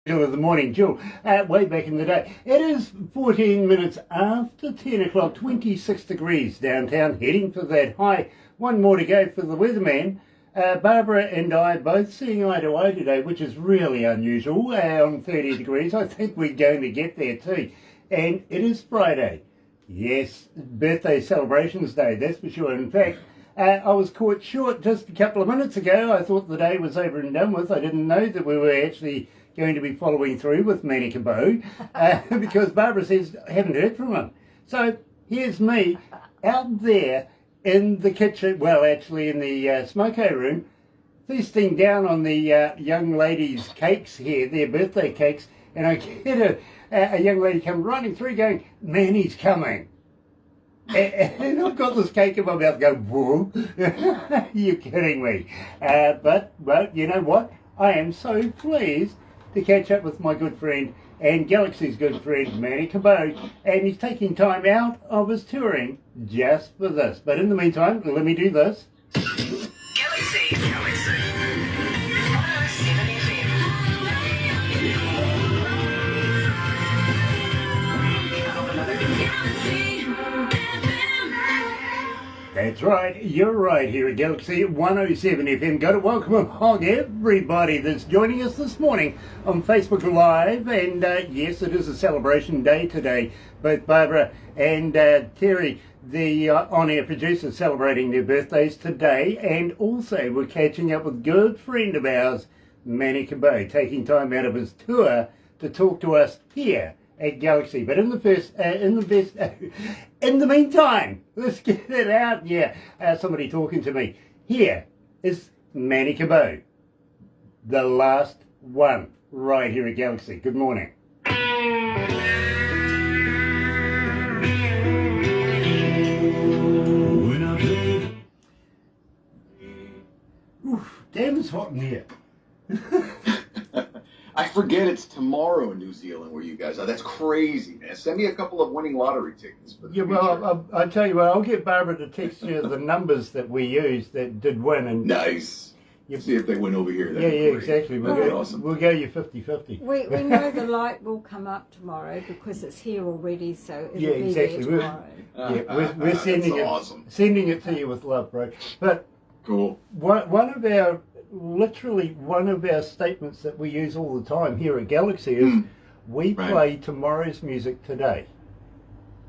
Of the morning, Jill, way back in the day. It is 14 minutes after 10 o'clock, 26 degrees downtown, heading for that high. One more to go for the weatherman. Barbara and I both seeing eye to eye today, which is really unusual, on 30 degrees. I think we're going to get there too. And it is Friday. Yes, birthday celebrations day, that's for sure. In fact, I was caught short just a couple of minutes ago. I thought the day was over and done with. I didn't know that we were actually going to be following through with Manny Cabo because Barbara says, I haven't heard from him. So here's me out there in the kitchen, well, actually in the smoko room, feasting down on the young ladies' cakes here, their birthday cakes, and I get a young lady come running through going, Manny's coming. And I've got this cake in my mouth going, whoa, you're kidding me. But, well, you know what? I am so pleased to catch up with my good friend and Galaxy's good friend, Manny Cabo, and he's taking time out of his touring just for this. But in the meantime, let me do this. Galaxy 107fm. That's right, you're right here at Galaxy 107 FM. Got to welcome along everybody that's joining us this morning on Facebook Live. And yes, it is a celebration day today. Both Barbara and Terry, the on-air producer, celebrating their birthdays today. And also we're catching up with a good friend of ours, Manny Cabo, taking time out of his tour to talk to us here at Galaxy. But in the meantime, let's get it out. Yeah, somebody talking to me. Here is Manny Cabo, the last one, right here at Galaxy. Good morning. Oof, damn, it's hot in here. I forget it's tomorrow in New Zealand where you guys are. That's crazy, man. Send me a couple of winning lottery tickets. Yeah, well, I'll tell you what, I'll get Barbara to text you the numbers that we used that did win. And nice. See if they win over here. Yeah, exactly. We'll go you 50-50. We know the light will come up tomorrow because it's here already, so it'll be there tomorrow. We're sending it, awesome. Sending it to you with love, bro. But cool. One of our statements that we use all the time here at Galaxy is we play tomorrow's music today.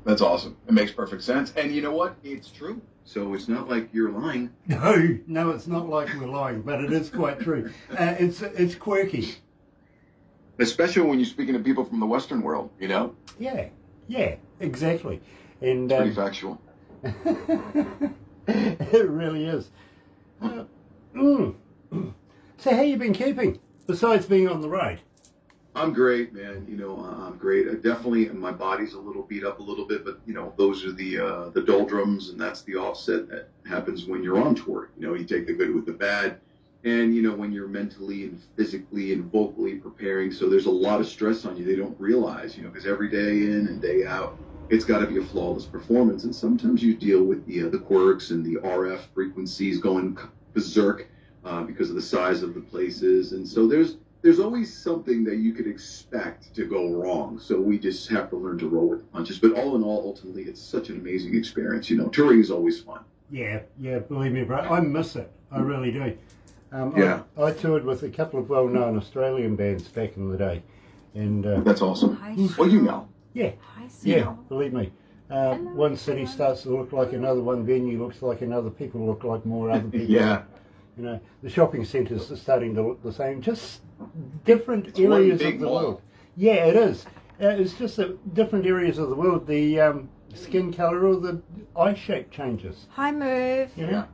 That's awesome. It makes perfect sense. And you know what? It's true. So it's not like you're lying. No, it's not like we're lying, but it is quite true. It's quirky. Especially when you're speaking to people from the Western world, you know? Yeah, exactly. And it's pretty factual. It really is. So how you been keeping, besides being on the road? I'm great, man. You know, I'm great. Definitely, my body's a little beat up a little bit, but, you know, those are the doldrums, and that's the offset that happens when you're on tour. You know, you take the good with the bad, and, you know, when you're mentally and physically and vocally preparing, so there's a lot of stress on you they don't realize, you know, because every day in and day out, it's got to be a flawless performance, and sometimes you deal with the quirks and the RF frequencies going berserk because of the size of the places, and so there's always something that you could expect to go wrong. So we just have to learn to roll with the punches. But all in all, ultimately, it's such an amazing experience. You know, touring is always fun. Yeah, believe me, bro. I miss it. I really do. Yeah. I toured with a couple of well-known Australian bands back in the day. And that's awesome. Well, you know. Yeah, believe me. One city starts to look like another, one venue looks like another, people look like more other people. Yeah. You know, the shopping centres are starting to look the same, just different areas of the world. Yeah, it is. It's just that different areas of the world, the skin colour or the eye shape changes. Hi, Merv. Yeah.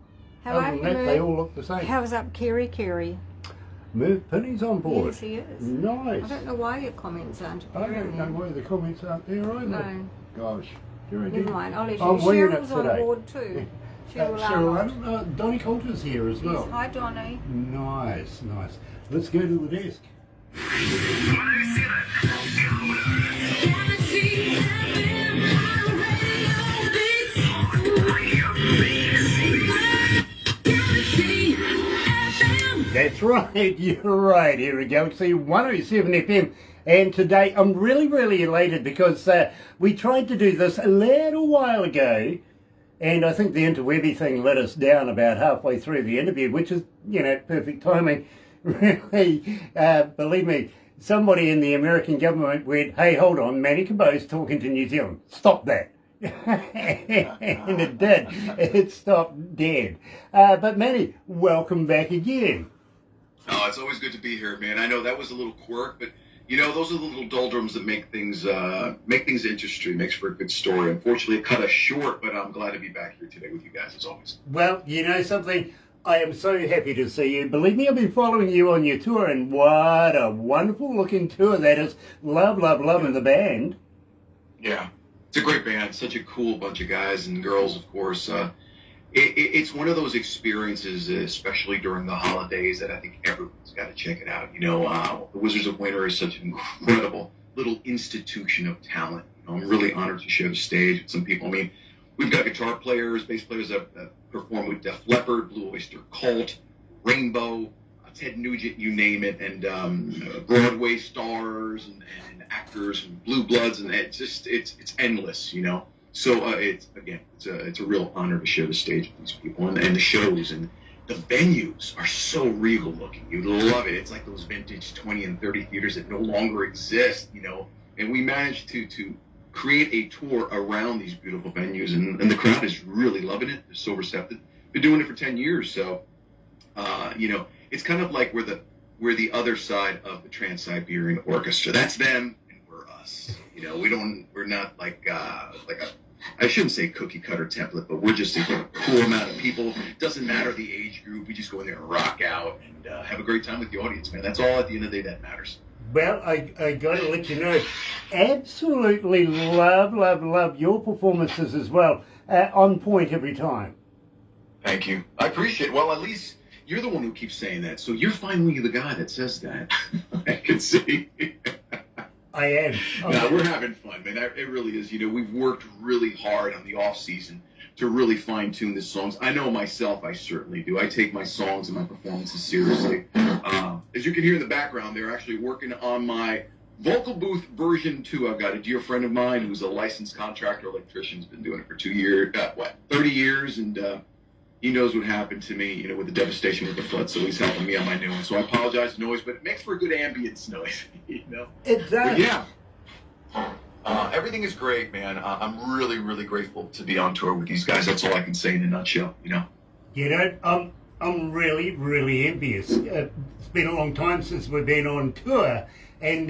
How are you, Merv? They all look the same. How's up, Kerry? Merv Penny's on board. Yes, he is. Nice. I don't know why your comments aren't appearing. I don't know why the comments aren't there either. No. Gosh. Never mind. I'll let you. I'm wearing it Cheryl's on today. board too. Cheryl, Donnie Coulter's here as well. Yes, hi, Donnie. Nice. Let's go to the desk. That's right, you're right here at Galaxy 107 FM. And today I'm really, really elated because we tried to do this a little while ago, and I think the interwebby thing let us down about halfway through the interview, which is, perfect timing. Really, believe me, somebody in the American government went, hey, hold on, Manny Cabo's talking to New Zealand. Stop that. And it did. It stopped dead. But Manny, welcome back again. Oh, it's always good to be here, man. I know that was a little quirk, but those are the little doldrums that make things interesting, makes for a good story. Unfortunately, it cut us short, but I'm glad to be back here today with you guys as always. Well, you know something? I am so happy to see you. Believe me, I've been following you on your tour, and what a wonderful looking tour that is. Love, in the band. Yeah, it's a great band. Such a cool bunch of guys and girls, of course. It's one of those experiences, especially during the holidays, that I think everyone's got to check it out. The Wizards of Winter is such an incredible little institution of talent. I'm really honored to share the stage with some people. I mean, we've got guitar players, bass players that perform with Def Leppard, Blue Oyster Cult, Rainbow, Ted Nugent, you name it, and Broadway stars and actors and Blue Bloods, and it's endless, So it's a real honor to share the stage with these people and the shows, and the venues are so regal looking. You love it. It's like those vintage 20 and 30 theaters that no longer exist, And we managed to create a tour around these beautiful venues, and the crowd is really loving it. They're so receptive. Been doing it for 10 years, so it's kind of like we're the other side of the Trans-Siberian Orchestra. That's them, and we're us. We're not like I shouldn't say cookie cutter template, but we're just a cool amount of people. Doesn't matter the age group. We just go in there and rock out and have a great time with the audience, man. That's all at the end of the day that matters. Well, I got to let you know, absolutely love your performances as well. On point every time. Thank you. I appreciate it. Well, at least you're the one who keeps saying that, so you're finally the guy that says that. I can see. I am. Okay. No, we're having fun, man. It really is. We've worked really hard on the off season to really fine tune the songs. I know myself, I certainly do. I take my songs and my performances seriously. As you can hear in the background, they're actually working on my vocal booth version 2. I've got a dear friend of mine who's a licensed contractor electrician. He's been doing it for 30 years, and he knows what happened to me, with the devastation with the flood, so he's helping me on my new one. So I apologize, noise, but it makes for a good ambience noise, It does. But yeah. Everything is great, man. I'm really, really grateful to be on tour with these guys. That's all I can say in a nutshell, I'm really, really envious. It's been a long time since we've been on tour, and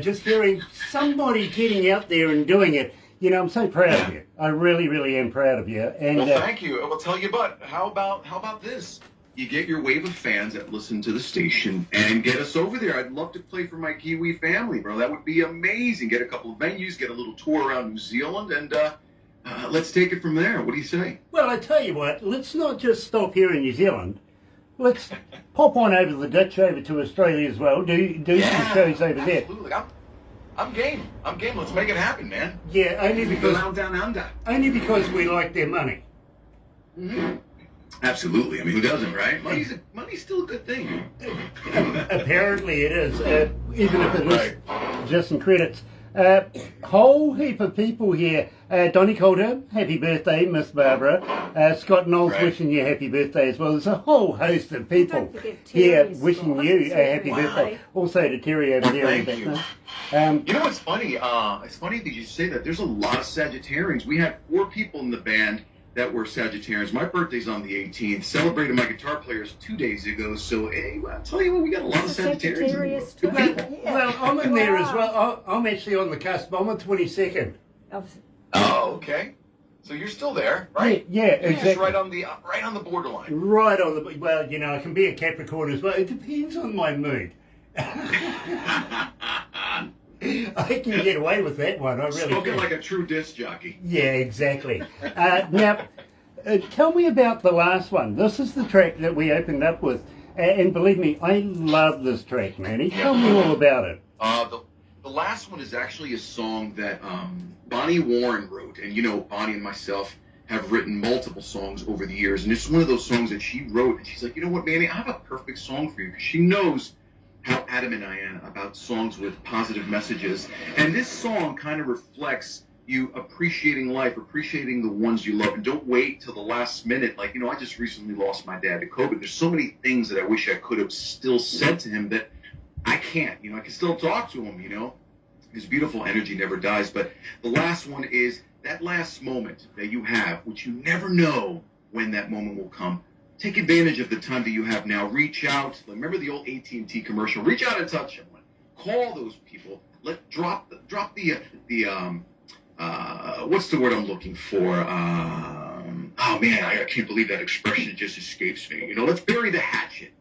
just hearing somebody getting out there and doing it, I'm so proud of you. I really, really am proud of you. And well, thank you. I will tell you, but how about this? You get your wave of fans that listen to the station and get us over there. I'd love to play for my Kiwi family, bro. That would be amazing. Get a couple of venues, get a little tour around New Zealand, and let's take it from there. What do you say? Well, I tell you what, let's not just stop here in New Zealand. Let's pop on over the ditch over to Australia as well. Do some shows over there. Absolutely. I'm game. Let's make it happen, man. Yeah, only because down under. Only because we like their money. Mm-hmm. Absolutely. I mean, who doesn't, right? Money's still a good thing. Apparently it is, even if it is just some credits. Whole heap of people here. Donnie Coulter, happy birthday, Miss Barbara. Scott Knowles wishing you happy birthday as well. There's a whole host of people here wishing you a happy birthday. Also to Terry over there. Thank you. You know what's funny? It's funny that you say that. There's a lot of Sagittarians. We had 4 people in the band that were Sagittarians. My birthday's on the 18th. Celebrated my guitar players 2 days ago. So, hey, I'll tell you what, we got a lot of Sagittarians. Well, I'm in there as well. I'm actually on the cusp. I'm on 22nd. Oh, okay. So you're still there, right? Yeah, exactly. Just right on the borderline. Right on the. Well, I can be a Capricorn as well. It depends on my mood. I can get away with that one. I really Spoken can. like a true disc jockey. Yeah, exactly. Now, tell me about the last one. This is the track that we opened up with, and believe me, I love this track, Manny. Tell me all about it. The last one is actually a song that Bonnie Warren wrote, and Bonnie and myself have written multiple songs over the years, and it's one of those songs that she wrote, and she's like, you know what, Manny, I have a perfect song for you, because she knows how adamant I am about songs with positive messages. And this song kind of reflects you appreciating life, appreciating the ones you love, and don't wait till the last minute. Like, I just recently lost my dad to COVID. There's so many things that I wish I could have still said to him that I can't. I can still talk to him, His beautiful energy never dies. But the last one is that last moment that you have, which you never know when that moment will come. Take advantage of the time that you have now. Reach out. Remember the old AT&T commercial? Reach out and touch someone. Call those people. Drop the what's the word I'm looking for? Oh man, I can't believe that expression just escapes me. Let's bury the hatchet.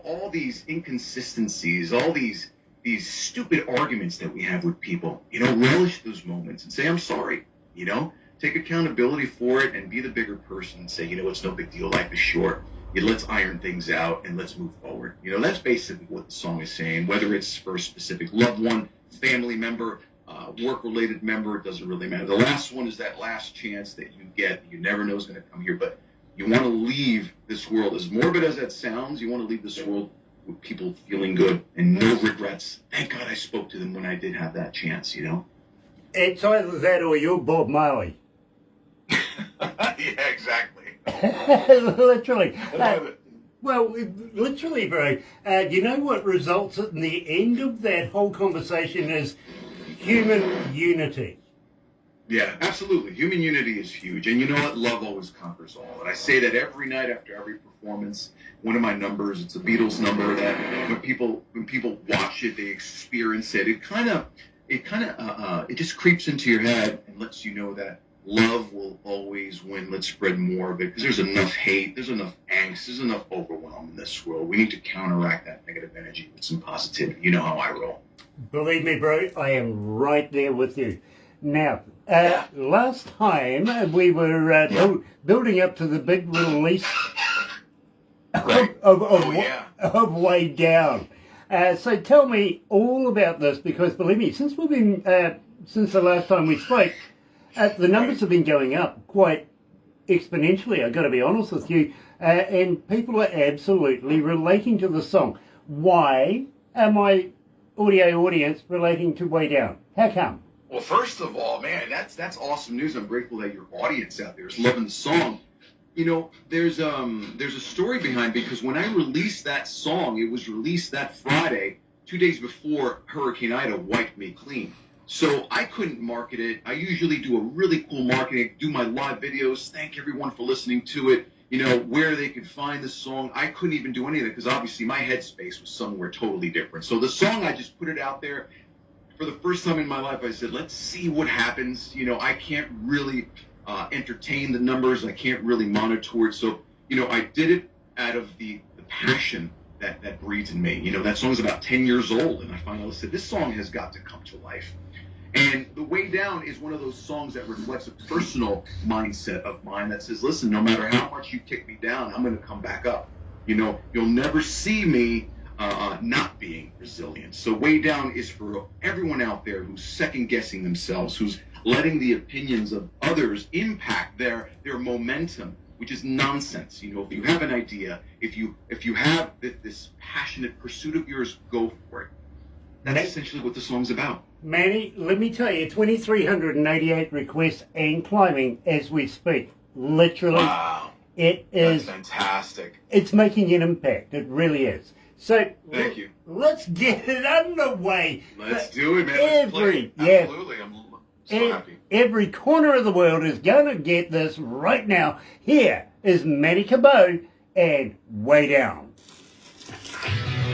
All these inconsistencies, all these stupid arguments that we have with people. Relish those moments and say, I'm sorry. Take accountability for it and be the bigger person and say, it's no big deal. Life is short. Let's iron things out and let's move forward. That's basically what the song is saying, whether it's for a specific loved one, family member, work-related member, it doesn't really matter. The last one is that last chance that you get. You never know is going to come here, but you want to leave this world, as morbid as that sounds, you want to leave this world with people feeling good and no regrets. Thank God I spoke to them when I did have that chance, It's either that or you're Bob Marley. Yeah, exactly. Literally. Well, literally, bro. You know what results in the end of that whole conversation is human unity. Yeah, absolutely. Human unity is huge. And you know what? Love always conquers all. And I say that every night after every performance. One of my numbers, it's a Beatles number that when people watch it, they experience it. It just creeps into your head and lets you know that love will always win. Let's spread more of it, because there's enough hate, there's enough angst, there's enough overwhelm in this world. We need to counteract that negative energy with some positivity. You know how I roll. Believe me, bro, I am right there with you. Now, last time we were building up to the big release of Way Down. So tell me all about this, because believe me, since the last time we spoke, the numbers have been going up quite exponentially, I've got to be honest with you, and people are absolutely relating to the song. Why are my audio audience relating to Way Down? How come? Well, first of all, man, that's awesome news. I'm grateful that your audience out there is loving the song. There's a story behind, because when I released that song, it was released that Friday, 2 days before Hurricane Ida wiped me clean. So I couldn't market it. I usually do a really cool marketing, do my live videos, thank everyone for listening to it, where they could find the song. I couldn't even do any of it because obviously my headspace was somewhere totally different. So the song, I just put it out there. For the first time in my life, I said, let's see what happens. I can't really entertain the numbers. I can't really monitor it. So, I did it out of the passion that breeds in me. That song's about 10 years old, and I finally said, this song has got to come to life. And The Way Down is one of those songs that reflects a personal mindset of mine that says, listen, no matter how much you kick me down, I'm going to come back up. You'll never see me not being resilient. So Way Down is for everyone out there who's second-guessing themselves, who's letting the opinions of others impact their momentum, which is nonsense. If you have an idea, if you have this passionate pursuit of yours, go for it. That's essentially what the song's about. Manny, let me tell you, 2,388 requests and climbing as we speak. Literally. Wow. It is. That's fantastic. It's making an impact. It really is. So, thank you. Let's get it underway. Let's do it, man. Let's play. Absolutely. I'm so happy. Every corner of the world is going to get this right now. Here is Manny Cabo and Way Down.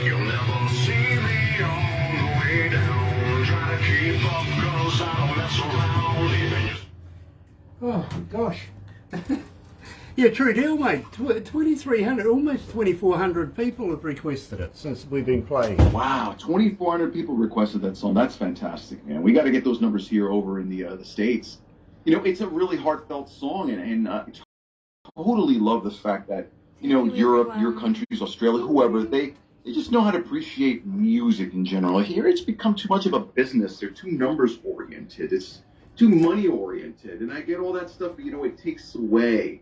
You'll never see me on the way down. Try to keep up, 'cause I don't mess around. Oh, gosh. Yeah, true deal, mate. 2,300, almost 2,400 people have requested it since we've been playing. Wow, 2,400 people requested that song. That's fantastic, man. We got to get those numbers here over in the States. It's a really heartfelt song, and I totally love the fact that, Europe, your countries, Australia, whoever, they just know how to appreciate music in general. Here, it's become too much of a business. They're too numbers oriented. too money oriented, and I get all that stuff, but it takes away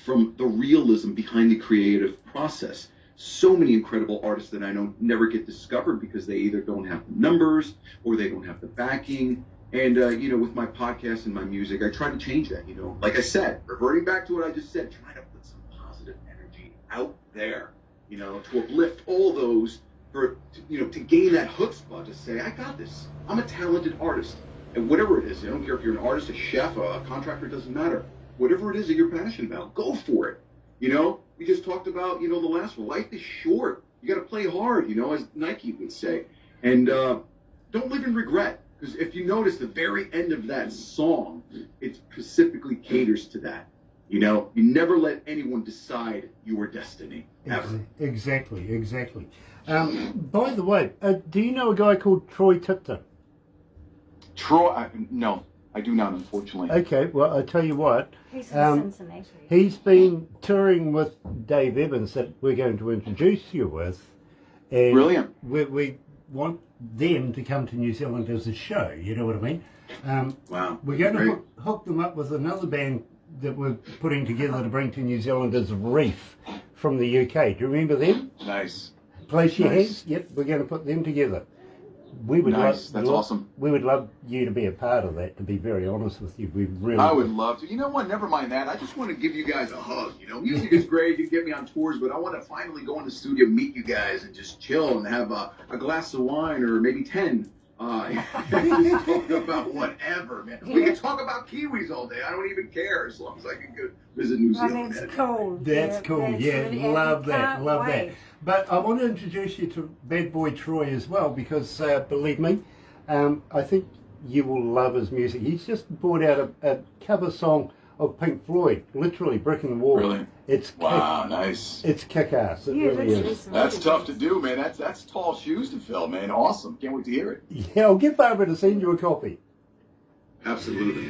from the realism behind the creative process. So many incredible artists that I know never get discovered because they either don't have the numbers or they don't have the backing. And, with my podcast and my music, I try to change that, Like I said, reverting back to what I just said, trying to put some positive energy out there, to uplift all those to gain that chutzpah to say, I got this. I'm a talented artist. And whatever it is, I don't care if you're an artist, a chef, a contractor, it doesn't matter. Whatever it is that you're passionate about, go for it. We just talked about, the last one. Life is short. You got to play hard, as Nike would say. And don't live in regret. Because if you notice the very end of that song, it specifically caters to that. You never let anyone decide your destiny. Ever. Exactly. By the way, do you know a guy called Troy Tipton? Troy, no, I do not, unfortunately. Okay, well, I tell you what. He's from Cincinnati. He's been touring with Dave Evans that we're going to introduce you with. And Brilliant. We want them to come to New Zealand as a show, you know what I mean? Wow. We're going to hook them up with another band that we're putting together to bring to New Zealand as Reef from the UK. Do you remember them? Nice. Place Your Hands? Yep, we're going to put them together. We would Nice. That's awesome. We would love you to be a part of that, to be very honest with you. We really I would love to. You know what? Never mind that. I just want to give you guys a hug. Music is great. You get me on tours, but I want to finally go in the studio, meet you guys, and just chill and have a glass of wine or maybe 10. Just talk about whatever, man. We can talk about kiwis all day. I don't even care as long as I can go visit New Zealand. That's cool. That's cool. Really, love that. can't Love wait. that. But I want to introduce you to Bad Boy Troy as well because, believe me, I think you will love his music. He's just brought out a cover song of Pink Floyd, literally Brick in the Wall. Really? Nice. It's kick-ass. It Yeah, really is. it's That's really tough good. to do, man. That's tall shoes to fill, man. Awesome. Can't wait to hear it. Yeah, I'll get Barbara to send you a copy. Absolutely.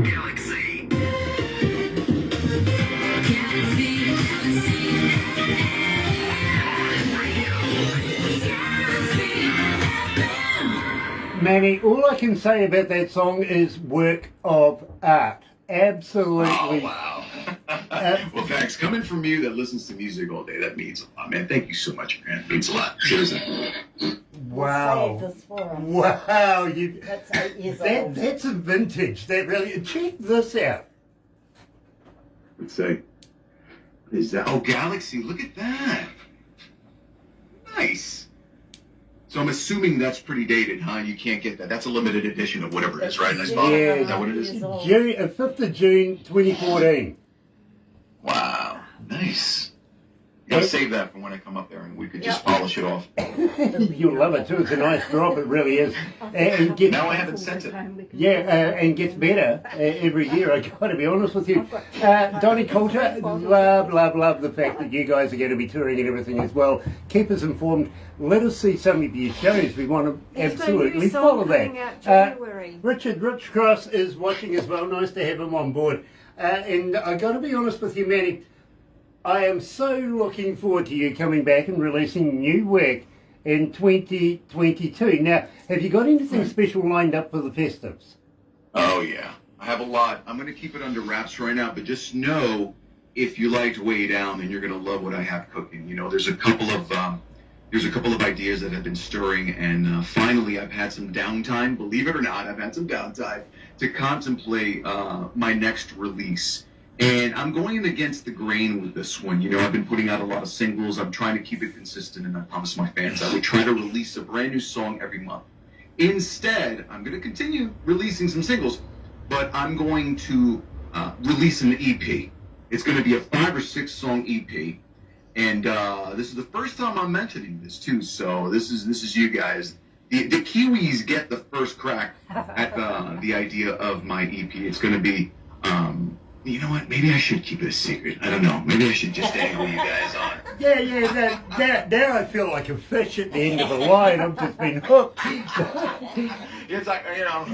Galaxy. Manny, all I can say about that song is work of art. Absolutely. Oh, wow. Well, thanks. Coming from you that listens to music all day, that means a lot, man. Thank you so much, man. It means a lot. Seriously. Wow. Saved us for him. Wow. That's 8 years old. That's a vintage. That really. Check this out. Let's say. Is that? Oh, Galaxy. Look at that. Nice. So I'm assuming that's pretty dated, huh? You can't get that. That's a limited edition of whatever it is, right? Nice Yeah, bottle. Yeah. Is that what it is? Years old. June, 5th of June, 2014. Wow. Nice. You gotta save that for when I come up there and we could just polish it off. You'll love it too. It's a nice drop. It really is. And gets, Now I haven't sent it. and gets better every year. I got to be honest with you. Donnie Coulter, love the fact that you guys are going to be touring and everything as well. Keep us informed. Let us see some of your shows. We want to He's got a absolutely new song follow coming that. out January. Richard Richcross is watching as well. Nice to have him on board. And I got to be honest with you, Manny. I am so looking forward to you coming back and releasing new work in 2022. Now, have you got anything special lined up for the festives? Oh, yeah. I have a lot. I'm going to keep it under wraps right now, but just know if you liked Way Down, then you're going to love what I have cooking. There's a couple of ideas that have been stirring, and finally I've had some downtime. Believe it or not, I've had some downtime to contemplate my next release. And I'm going against the grain with this one. I've been putting out a lot of singles. I'm trying to keep it consistent, and I promised my fans I would try to release a brand new song every month. Instead, I'm going to continue releasing some singles, but I'm going to release an EP. It's going to be a 5 or 6 song EP, and this is the first time I'm mentioning this too. So this is you guys. The Kiwis get the first crack at the idea of my EP. It's going to be You know what? Maybe I should keep it a secret. I don't know. Maybe I should just angle you guys on. Yeah, now I feel like a fish at the end of a line. I've just been hooked. It's like, you know.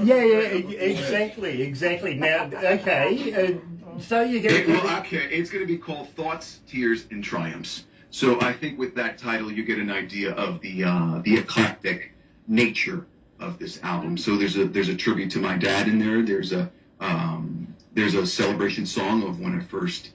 Exactly. Now, okay, so you're going Okay, it's going to be called Thoughts, Tears, and Triumphs. So I think with that title, you get an idea of the eclectic nature of this album. So there's a tribute to my dad in there. There's a celebration song of when I first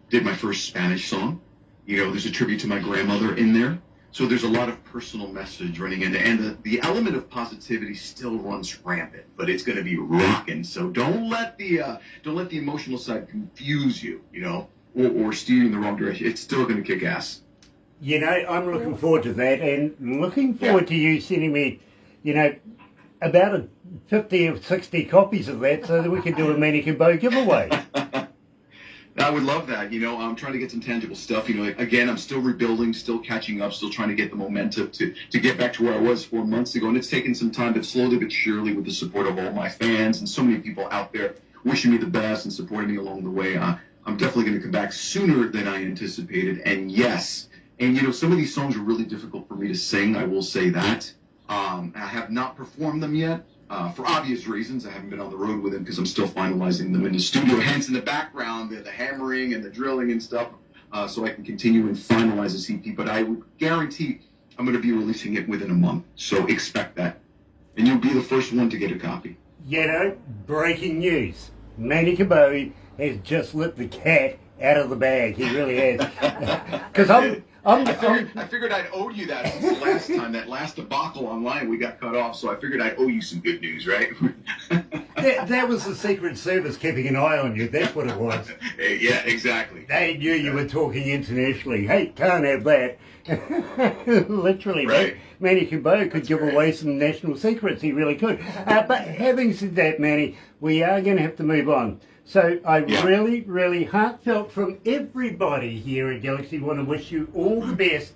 did my first Spanish song. You know, there's a tribute to my grandmother in there. So there's a lot of personal message running in there, and the element of positivity still runs rampant, but it's going to be rocking. So don't let the emotional side confuse you, you know, or steer you in the wrong direction. It's still going to kick ass. You know, I'm looking forward to that, and looking forward to you sending me, you know, about 50 or 60 copies of that so that we can do a Manny Cabo giveaway. I would love that. You know, I'm trying to get some tangible stuff. You know, again, I'm still rebuilding, still catching up, still trying to get the momentum to get back to where I was 4 months ago. And it's taken some time, but slowly but surely, with the support of all my fans and so many people out there wishing me the best and supporting me along the way, I'm definitely going to come back sooner than I anticipated. And yes, and you know, some of these songs are really difficult for me to sing. I will say that. I have not performed them yet. For obvious reasons, I haven't been on the road with them because I'm still finalizing them in the studio. Hence, in the background, the hammering and the drilling and stuff, so I can continue and finalize this EP. But I would guarantee I'm going to be releasing it within a month. So expect that. And you'll be the first one to get a copy. You know, breaking news. Manny Cabo has just let the cat out of the bag. He really has. Because I figured I'd owe you that since the last time, that last debacle online, we got cut off. So I figured I'd owe you some good news, right? that was the Secret Service keeping an eye on you. That's what it was. Yeah, exactly. They knew you were talking internationally. Hey, can't have that. Literally, right. Manny Cabo could give away some national secrets. He really could. But having said that, Manny, we are going to have to move on. So I really, really heartfelt from everybody here at Galaxy want to wish you all the best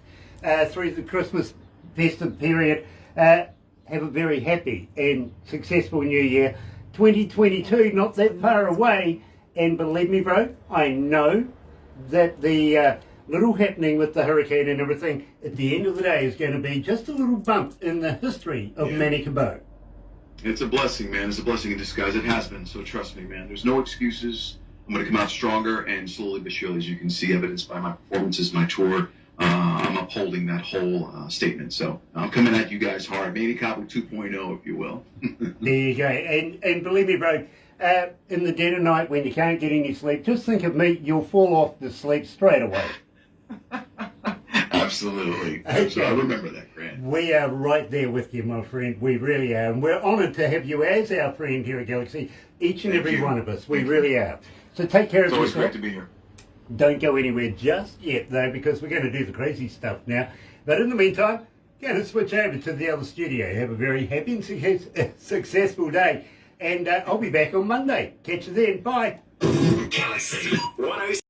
through the Christmas festive period. Have a very happy and successful new year. 2022, not that far away. And believe me, bro, I know that the little happening with the hurricane and everything at the end of the day is going to be just a little bump in the history of Manny Cabo. It's a blessing, man. It's a blessing in disguise. It has been, so trust me, man. There's no excuses. I'm going to come out stronger, and slowly but surely, as you can see, evidenced by my performances, my tour, I'm upholding that whole statement. So I'm coming at you guys hard. Manny Cabo 2.0, if you will. There you go. And believe me, bro, in the dead of night when you can't get any sleep, just think of me. You'll fall off to sleep straight away. Absolutely. Okay. I remember that, Grant. We are right there with you, my friend. We really are. And we're honoured to have you as our friend here at Galaxy, each and every one of us. We really are. So take care of yourself. It's always great to be here. Don't go anywhere just yet, though, because we're going to do the crazy stuff now. But in the meantime, going to switch over to the other studio. Have a very happy and successful day. And I'll be back on Monday. Catch you then. Bye. Galaxy 107.